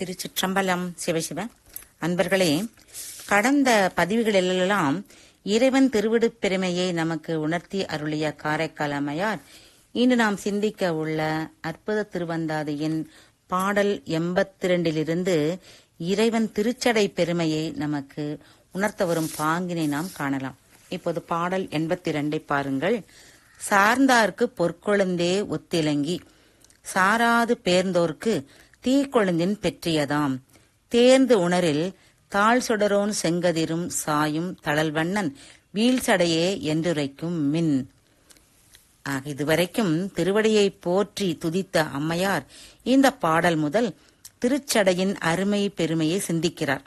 திருச்சிற்றம்பலம். சிவசிவ அன்பர்களே, கடந்த பதிவுகளெல்லாம் இறைவன் திருவிடுப் பெருமையை நமக்கு உணர்த்தி அருளிய காரைக்கால் அம்மையார் இன்று நாம் சிந்திக்க உள்ள அற்புத திருவந்தாதியின் பாடல் 82 இறைவன் திருச்சடை பெருமையை நமக்கு உணர்த்த வரும் பாங்கினை நாம் காணலாம். இப்போது பாடல் 82 பாருங்கள். சார்ந்தார்க்கு பொற்கொழுந்தே ஒத்திலங்கி சாராது பேர்ந்தோர்க்கு தீக்கொழுந்தின் பெற்றியதாம் தேர்ந்து உணரில் தாழ் சுடரோன் செங்கதிரும் சாயும் தளல்வண்ணன் வீழ்சடையே என்றுரைக்கும் மின். இதுவரைக்கும் திருவடியை போற்றி துதித்த அம்மையார் இந்த பாடல் முதல் திருச்சடையின் அருமை பெருமையை சிந்திக்கிறார்.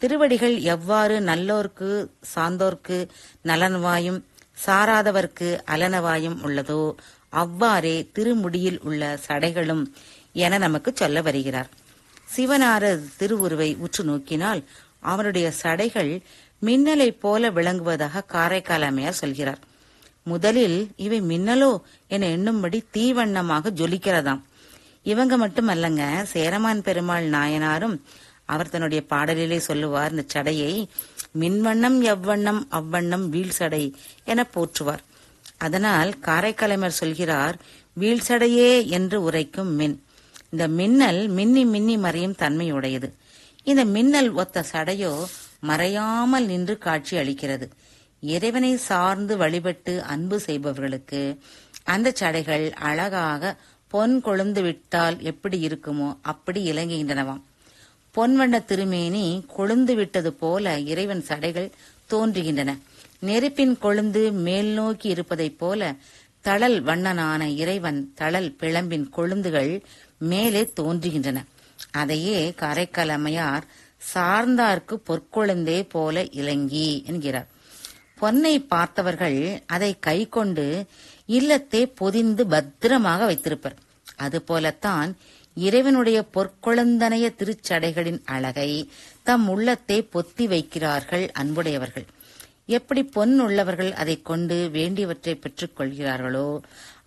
திருவடிகள் எவ்வாறு நல்லோர்க்கு சார்ந்தோர்க்கு நலன்வாயும் சாராதவர்க்கு அலனவாயும் உள்ளதோ அவ்வாறே திருமுடியில் உள்ள சடைகளும் என நமக்கு சொல்ல வருகிறார். சிவனாரது திருவுருவை உற்று நோக்கினால் அவருடைய சடைகள் மின்னலை போல விளங்குவதாக காரைக்கால் அம்மையார் சொல்கிறார். முதலில் இவை மின்னலோ என எண்ணும்படி தீவண்ணமாக ஜொலிக்கிறதாம். இவங்க மட்டுமல்லங்க, சேரமான் பெருமாள் நாயனாரும் அவர் தன்னுடைய பாடலிலே சொல்லுவார், இந்த சடையை மின்வண்ணம் எவ்வண்ணம் அவ்வண்ணம் வீழ்சடை என போற்றுவார். அதனால் காரைக்கால் அம்மையார் சொல்கிறார், வீழ்சடையே என்று உரைக்கும் மின். இந்த மின்னல் மின்னி மின்னி மறையும் தன்மையுடையது. இந்த மின்னல் ஒத்த சடையோ மறையாமல் நின்று காட்சி அளிக்கிறது. இறைவனை சார்ந்து வழிபட்டு அன்பு செய்பவர்களுக்கு அந்த சடைகள் அழகாக பொன் கொழுந்து விட்டால் எப்படி இருக்குமோ அப்படி இலங்குகின்றனவாம். பொன்வண்ண திருமேனி கொழுந்து விட்டது போல இறைவன் சடைகள் தோன்றுகின்றன. நெருப்பின் கொழுந்து மேல் நோக்கி இருப்பதைப் போல தழல் வண்ணனான இறைவன் தழல் பிளம்பின் கொழுந்துகள் மேலே தோன்றுகின்றன. அதையே காரைக்கால் அம்மையார் சார்ந்தார்க்கு பொற்கொழுந்தே போல இலங்கி என்கிறார். பொன்னை பார்த்தவர்கள் அதை கை கொண்டு இல்லத்தை பொதிந்து பத்திரமாக வைத்திருப்பர். அதுபோலத்தான் இறைவனுடைய பொற்கொழுந்தனைய திருச்சடைகளின் அழகை தம் உள்ளத்தை பொத்தி வைக்கிறார்கள் அன்புடையவர்கள். எப்படி பொன் உள்ளவர்கள் அதை கொண்டு வேண்டியவற்றை பெற்றுக் கொள்கிறார்களோ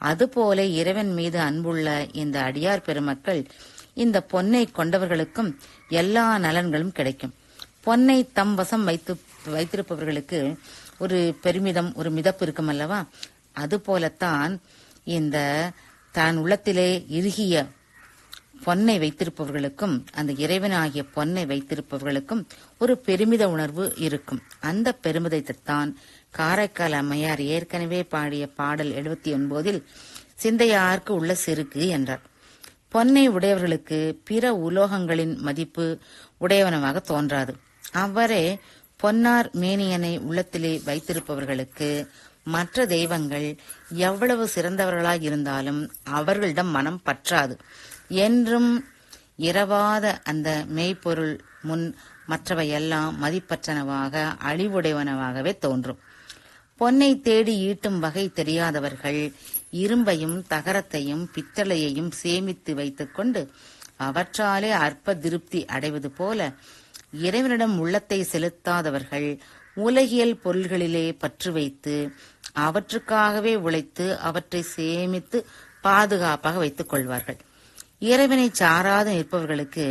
அதுபோல இறைவன் மீது அன்புள்ள இந்த அடியார் பெருமக்கள் இந்த பொன்னை கொண்டவர்களுக்கும் எல்லா நலன்களும் கிடைக்கும். பொன்னை தம் வசம் வைத்திருப்பவர்களுக்கு ஒரு பெருமிதம், ஒரு மிதப்பு இருக்கும் அல்லவா? அதுபோலத்தான் இந்த தான் உள்ளத்திலே இறுகிய பொன்னை வைத்திருப்பவர்களுக்கும் அந்த இறைவனாகிய பொன்னை வைத்திருப்பவர்களுக்கும் ஒரு பெருமித உணர்வு இருக்கும். அந்த பெருமிதத்தைத்தான் காரைக்கால் அம்மையார் ஏற்கனவே பாடிய பாடல் 79 சிந்தையார்க்கு உள்ள செருக்கு என்றார். பொன்னை உடையவர்களுக்கு பிற உலோகங்களின் மதிப்பு உடையவனமாக தோன்றாது. அவ்வாறே பொன்னார் மேனியனை உள்ளத்திலே வைத்திருப்பவர்களுக்கு மற்ற தெய்வங்கள் எவ்வளவு சிறந்தவர்களாக இருந்தாலும் அவர்களிடம் மனம் பற்றாது. என்றும் இரவாத அந்த மெய்ப்பொருள் முன் மற்றவையெல்லாம் மதிப்பற்றனவாக அழிவுடையவனவாகவே தோன்றும். பொன்னை தேடி ஈட்டும் வகை தெரியாதவர்கள் இரும்பையும் தகரத்தையும் பித்தளையையும் சேமித்து வைத்துக் கொண்டு அவற்றாலே அற்ப திருப்தி அடைவது போல இறைவனிடம் உள்ளத்தை செலுத்தாதவர்கள் உலகியல் பொருள்களிலே பற்று வைத்து அவற்றுக்காகவே உழைத்து அவற்றை சேமித்து பாதுகாப்பாக வைத்துக் கொள்வார்கள். இறைவனை சாராது நிற்பவர்களுக்கு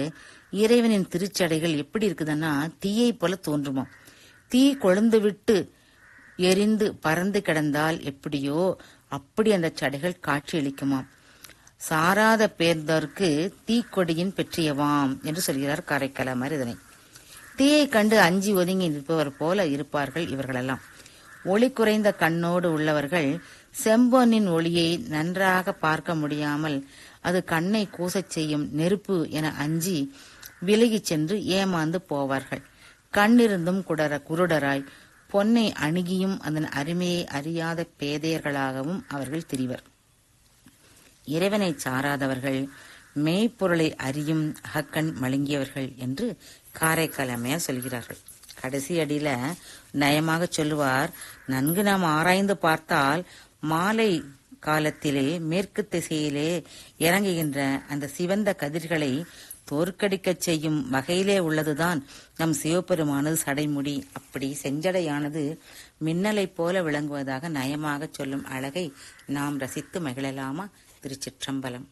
இறைவனின் திருச்சடைகள் எப்படி இருக்குதுன்னா தீயை போல தோன்றுமோ. தீ கொழுந்து விட்டு எரிந்து பறந்து கிடந்தால் எப்படியோ அப்படி அந்த சடைகள் காட்சியளிக்குமாம். சாராத பேர்ந்தோர்க்கு தீக்கொடியின் பெற்றியவாம் என்று சொல்கிறார் காரைக்கால் அம்மையார். இதனை தீயை கண்டு அஞ்சி ஒதுங்கி நிற்பவர் போல இருப்பார்கள் இவர்களெல்லாம். ஒளி குறைந்த கண்ணோடு உள்ளவர்கள் செம்பொன்னின் ஒளியை நன்றாக பார்க்க முடியாமல் அது கண்ணை கூசச் செய்யும் நெருப்பு என அஞ்சி விலகிச் சென்று ஏமாந்து போவார்கள். கண்ணிருந்தும் குருடராய் பொன்னை அணுகியும் அதன் அருமையை அறியாத பேதையர்களாகவும் அவர்கள் திரிவர். இறைவனை சாராதவர்கள் மெய்ப்பொருளை அறியும் அகக்கண் மழுங்கியவர்கள் என்று காரைக்கால் அம்மையார் சொல்கிறார்கள். கடைசி அடியில நயமாக சொல்லுவார், நன்கு நாம் ஆராய்ந்து பார்த்தால் மாலை காலத்திலே மேற்கு திசையிலே இறங்குகின்ற அந்த சிவந்த கதிர்களை தோற்கடிக்க செய்யும் வகையிலே உள்ளதுதான் நம் சிவபெருமானது சடைமுடி. அப்படி செஞ்சடையானது மின்னலை போல விளங்குவதாக நயமாக சொல்லும் அழகை நாம் ரசித்து மகிழலாமா? திருச்சிற்றம்பலம்.